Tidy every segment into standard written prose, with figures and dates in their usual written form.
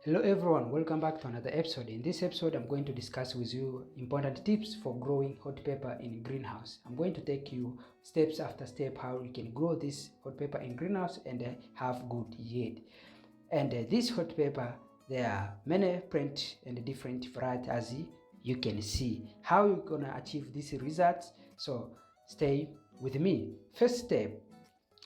Hello everyone, welcome back to another episode. In this episode, I'm going to discuss with you important tips for growing hot pepper in greenhouse. I'm going to take you steps after step how you can grow this hot pepper in greenhouse and have good yield. And this hot pepper, there are many print and different varieties as you can see. How you're gonna achieve these results? So stay with me. First step,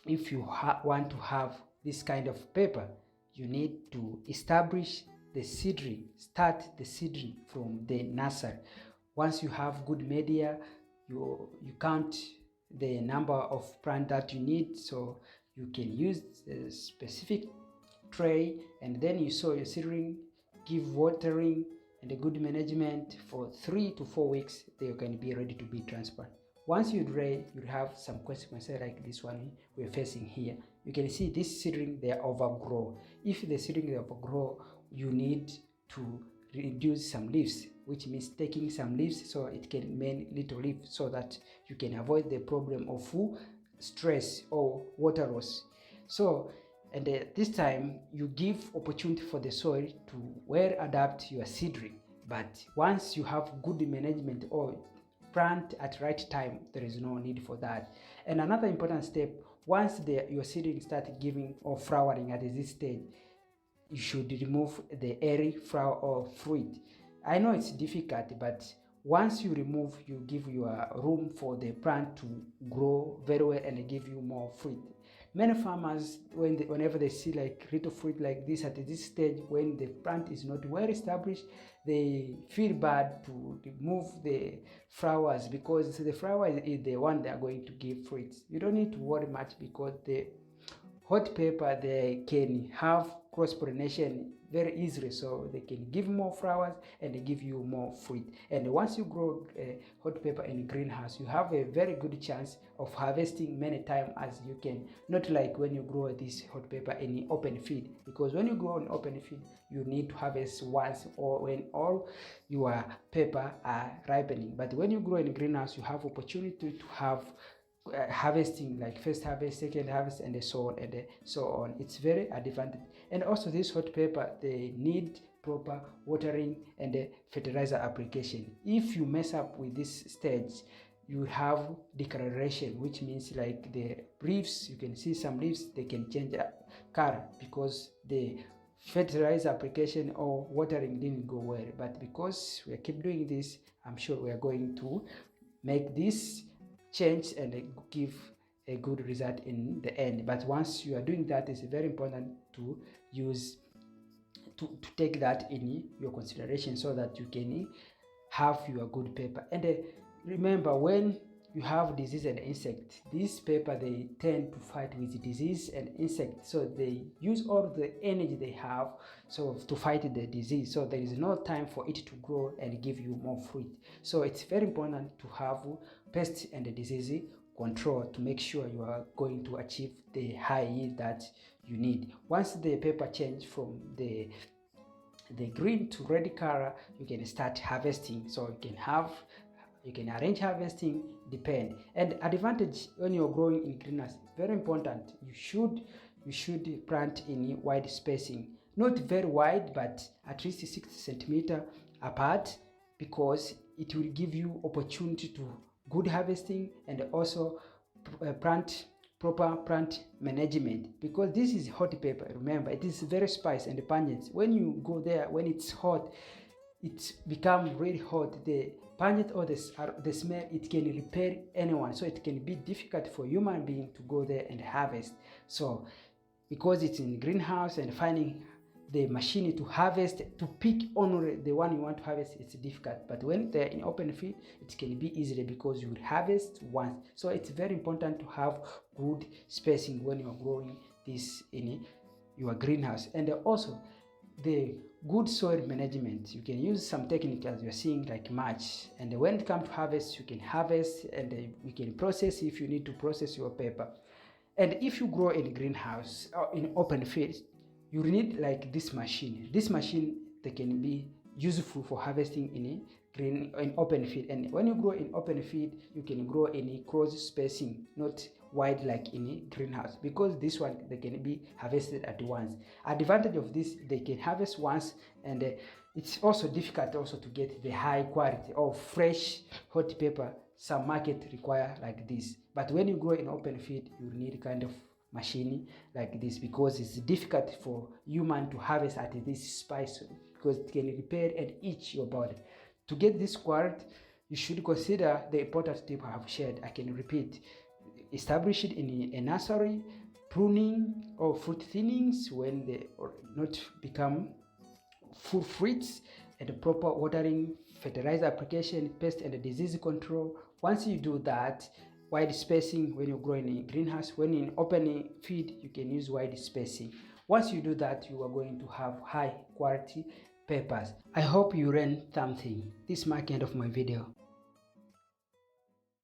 if you want to have this kind of pepper, you need to establish the seedling, start the seedling from the nursery. Once you have good media, you count the number of plant that you need, so you can use a specific tray, and then you sow your seedling, give watering and a good management for 3 to 4 weeks. They can be ready to be transplanted. Once you're ready, you have some consequences like this one we're facing here. You can see this seedling, they overgrow. If the seedling they overgrow, you need to reduce some leaves, which means taking some leaves so it can remain little leaf, so that you can avoid the problem of stress or water loss. So and this time you give opportunity for the soil to well adapt your seedling. But once you have good management or plant at right time, there is no need for that. And another important step, once your seedling start giving or flowering at this stage, you should remove the early flower or fruit. I know it's difficult, but once you remove, you give your room for the plant to grow very well and give you more fruit. Many farmers, whenever they see like little fruit like this at this stage, when the plant is not well established, they feel bad to remove the flowers, because the flower is the one they are going to give fruits. You don't need to worry much, because the hot pepper, they can have cross pollination very easily, so they can give more flowers and they give you more fruit. And once you grow hot pepper in greenhouse, you have a very good chance of harvesting many times as you can, not like when you grow this hot pepper in open field, because when you grow in open field, you need to harvest once or when all your pepper are ripening. But when you grow in greenhouse, you have opportunity to have harvesting, like first harvest, second harvest, and so on and so on. It's very advantage. And also this hot pepper, they need proper watering and fertilizer application. If you mess up with this stage, you have decoloration, which means like the leaves, you can see some leaves, they can change color because the fertilizer application or watering didn't go well. But because we keep doing this, I'm sure we are going to make this change and give a good result in the end. But once you are doing that, it's very important to use to take that in your consideration, so that you can have your good pepper. And remember, when you have disease and insect, this pepper, they tend to fight with disease and insect, so they use all the energy they have so to fight the disease, so there is no time for it to grow and give you more fruit. So it's very important to have pest and disease control to make sure you are going to achieve the high yield that you need. Once the pepper change from the green to red color, you can start harvesting. So you can arrange harvesting, depend. And advantage when you're growing in greenhouse, very important, you should plant in wide spacing, not very wide, but at least 6 centimeter apart, because it will give you opportunity to good harvesting and also proper plant management, because this is hot pepper. Remember, it is very spicy and pungent. When you go there, when it's hot, it becomes really hot. The pungent or the smell, it can repel anyone, so it can be difficult for human being to go there and harvest. So because it's in greenhouse, and finding the machine to harvest, to pick only the one you want to harvest, it's difficult. But when they're in open field, it can be easily, because you will harvest once. So it's very important to have good spacing when you're growing this in your greenhouse. And also the good soil management, you can use some techniques as you're seeing, like mulch. And when it comes to harvest, you can harvest and you can process if you need to process your pepper. And if you grow in greenhouse or in open field, you need like this machine. This machine, they can be useful for harvesting in open field. And when you grow in open field, you can grow in a closed spacing, not wide like in a greenhouse, because this one they can be harvested at once. Advantage of this, they can harvest once, and it's also difficult also to get the high quality of fresh hot pepper some market require like this. But when you grow in open field, you need kind of machine like this, because it's difficult for human to harvest at this spice, because it can repair and itch your body. To get this quality, you should consider the important tip I have shared. I can repeat: establish it in a nursery, pruning or fruit thinnings when they not become full fruits, and proper watering, fertilizer application, pest and disease control. Once you do that, wide spacing when you're growing in greenhouse. When in open field, you can use wide spacing. Once you do that, you are going to have high quality peppers. I hope you learned something. This is my end of my video.